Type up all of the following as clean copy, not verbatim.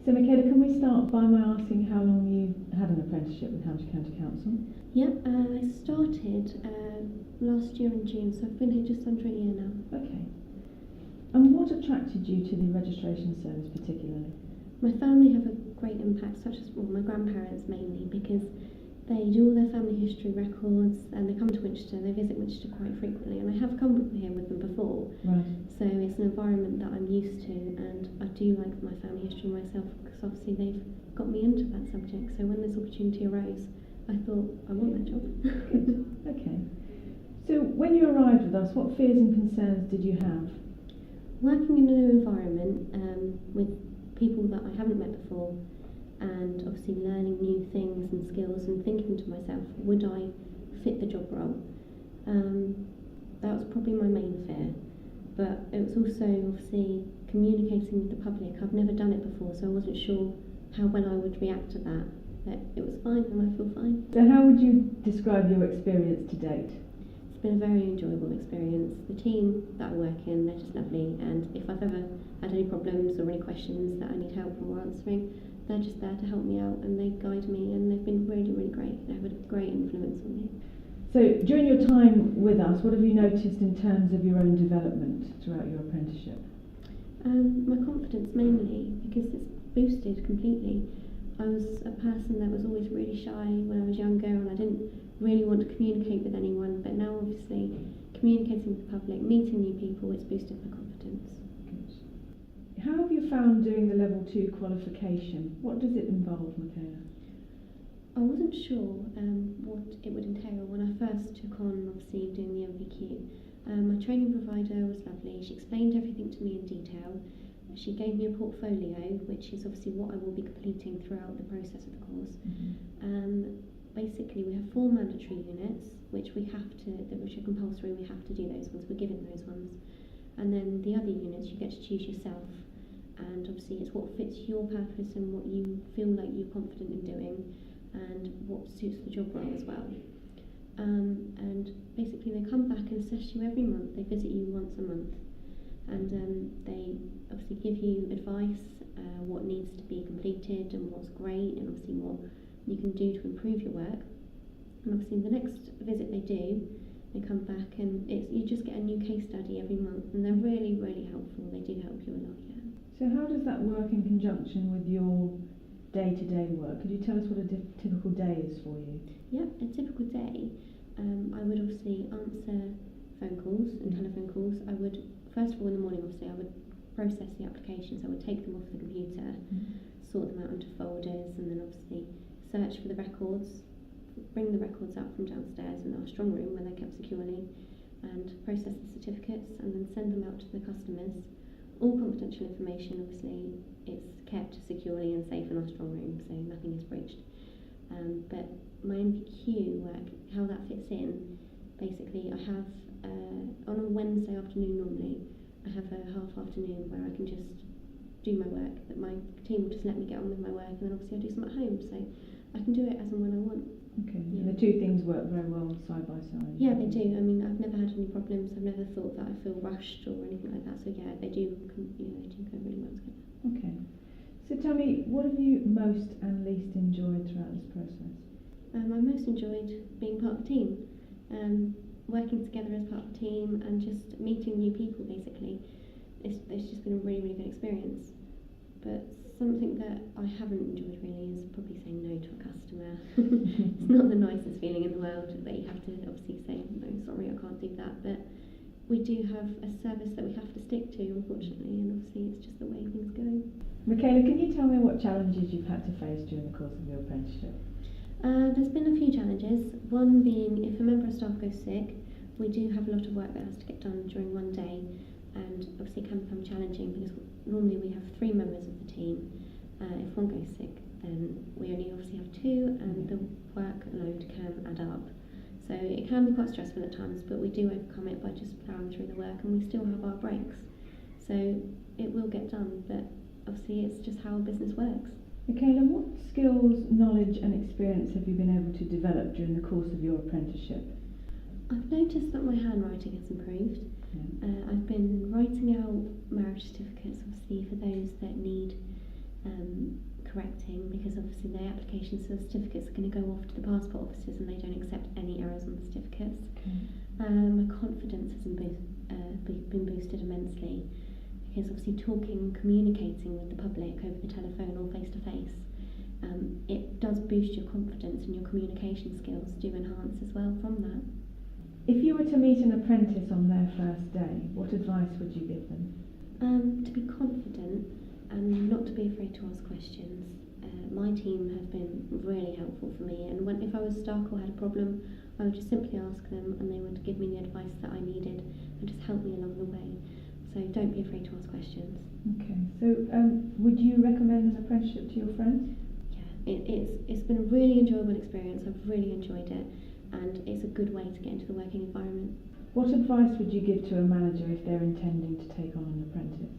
So Michaela, can we start by my asking how long you had an apprenticeship with Hampshire County Council? Yep, I started last year in June, so I've been here just under a year now. Okay. And what attracted you to the registration service particularly? My family have a great impact, such as my grandparents mainly, because they do all their family history records and they come to Winchester, they visit Winchester quite frequently, and I have come here with them before. Right. So it's an environment that I'm used to, and I do like my family history myself, because obviously they've got me into that subject. So when this opportunity arose, I thought, I want that job. Good. Okay. So when you arrived with us, what fears and concerns did you have? Working in a new environment with people that I haven't met before, and obviously learning new things and skills, and thinking to myself, would I fit the job role? That was probably my main fear. But it was also obviously communicating with the public. I've never done it before, so I wasn't sure how well I would react to that. But it was fine, and I feel fine. So how would you describe your experience to date? It's been a very enjoyable experience. The team that I work in, they're just lovely, and if I've ever had any problems or any questions that I need help or answering, they're just there to help me out, and they guide me, and they've been really, really great. They have a great influence on me. So during your time with us, what have you noticed in terms of your own development throughout your apprenticeship? My confidence mainly, because it's boosted completely. I was a person that was always really shy when I was younger, and I didn't really want to communicate with anyone, but now obviously communicating with the public, meeting new people, it's boosted my confidence. Good. How have you found doing the level 2 qualification? What does it involve, Michaela? I wasn't sure what it would entail when I first took on obviously doing the MVQ. My training provider was lovely. She explained everything to me in detail. She gave me a portfolio, which is obviously what I will be completing throughout the process of the course. Basically, we have 4 mandatory units, which we have to, which are compulsory. We have to do those ones. We're given those ones, and then the other units you get to choose yourself. And obviously, it's what fits your purpose and what you feel like you're confident in doing, and what suits the job role as well. And basically, they come back and assess you every month. They visit you once a month, and they obviously give you advice, what needs to be completed and what's great, and obviously what you can do to improve your work. And obviously the next visit they do, they come back and you just get a new case study every month, and they're really, really helpful. They do help you a lot, yeah. So how does that work in conjunction with your day-to-day work? Could you tell us what a typical day is for you? Yeah, a typical day, I would obviously answer phone calls and telephone calls. I would, first of all in the morning obviously, I would process the applications. I would take them off the computer, sort them out into folders, and then obviously search for the records, bring the records out from downstairs in our strong room where they're kept securely, and process the certificates and then send them out to the customers. All confidential information, obviously, it's kept securely and safe in our strong room, so nothing is breached. But my NVQ work, how that fits in, basically I have, on a Wednesday afternoon normally, I have a half afternoon where I can just do my work, that my team will just let me get on with my work, and then obviously I do some at home, so I can do it as and when I want. Okay, yeah. The two things work very well side by side. Yeah, they do. I mean, I've never had any problems. I've never thought that I feel rushed or anything like that. So yeah, they do go really well together. Okay. So tell me, what have you most and least enjoyed throughout this process? I most enjoyed being part of the team, working together as part of the team, and just meeting new people. Basically, it's just been a really, really good experience. But something that I haven't enjoyed really is probably saying no to a customer. It's not the nicest feeling in the world that you have to obviously say, no, sorry, I can't do that. But we do have a service that we have to stick to, unfortunately, and obviously it's just the way things go. Michaela, can you tell me what challenges you've had to face during the course of your apprenticeship? There's been a few challenges. One being, if a member of staff goes sick, we do have a lot of work that has to get done during one day, and obviously it can become challenging because normally we have 3 members of the team. If one goes sick, then we only obviously have 2, and the workload can add up. So it can be quite stressful at times, but we do overcome it by just plowing through the work, and we still have our breaks. So it will get done, but obviously it's just how business works. Michaela, what skills, knowledge and experience have you been able to develop during the course of your apprenticeship? I've noticed that my handwriting has improved. I've been writing out marriage certificates, obviously, for those that need correcting, because obviously their applications for the certificates are going to go off to the passport offices and they don't accept any errors on the certificates. My confidence has been boosted immensely, because obviously talking, communicating with the public over the telephone or face to face, it does boost your confidence, and your communication skills do enhance as well from that. If you were to meet an apprentice on their first day, what advice would you give them? To be confident and not to be afraid to ask questions. My team have been really helpful for me, and if I was stuck or had a problem, I would just simply ask them and they would give me the advice that I needed and just help me along the way. So don't be afraid to ask questions. Okay, so would you recommend an apprenticeship to your friends? Yeah, it's been a really enjoyable experience. I've really enjoyed it, and it's a good way to get into the working environment. What advice would you give to a manager if they're intending to take on an apprentice?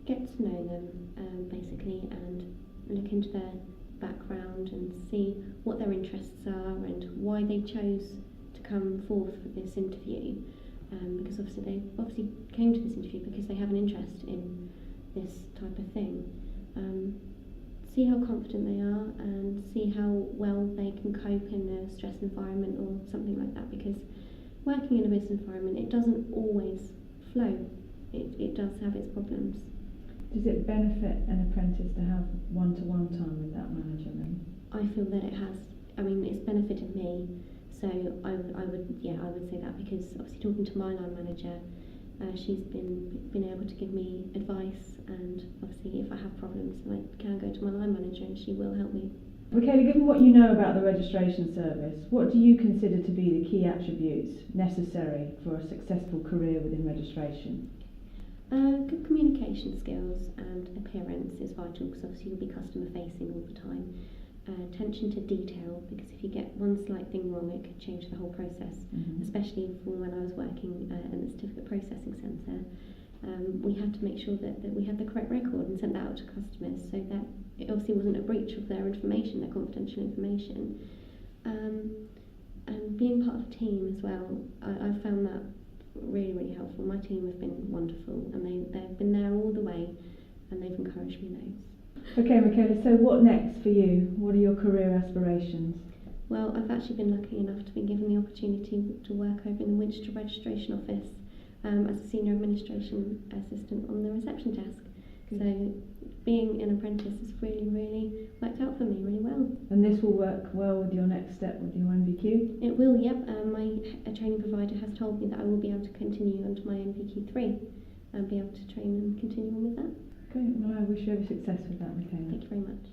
Get to know them basically, and look into their background and see what their interests are and why they chose to come forth for this interview. Because they came to this interview because they have an interest in this type of thing. See how confident they are and see how well they can cope in a stress environment or something like that, because working in a business environment, it doesn't always flow. It does have its problems. Does it benefit an apprentice to have one-to-one time with that manager then? I feel that it has. I mean, it's benefited me, so I would say that, because obviously talking to my line manager, she's been able to give me advice, and obviously if I have problems, I can go to my line manager and she will help me. Michaela, given what you know about the registration service, what do you consider to be the key attributes necessary for a successful career within registration? Good communication skills and appearance is vital, because obviously you'll be customer facing all the time. Attention to detail, because if you get one slight thing wrong, it could change the whole process. Especially from when I was working in the certificate processing centre, we had to make sure that we had the correct record and sent that out to customers, so that it obviously wasn't a breach of their information, their confidential information. And being part of a team as well, I found that really, really helpful. My team have been wonderful, and they've been there all the way, and they've encouraged me loads. Okay, Michaela, so what next for you? What are your career aspirations? Well, I've actually been lucky enough to be given the opportunity to work over in the Winchester Registration Office as a senior administration assistant on the reception desk. Good. So being an apprentice has really, really worked out for me really well. And this will work well with your next step with your NVQ? It will, yep. My training provider has told me that I will be able to continue onto my NVQ3 and be able to train and continue on with that. Okay, well I wish you every success with that, Michaela. Thank you very much.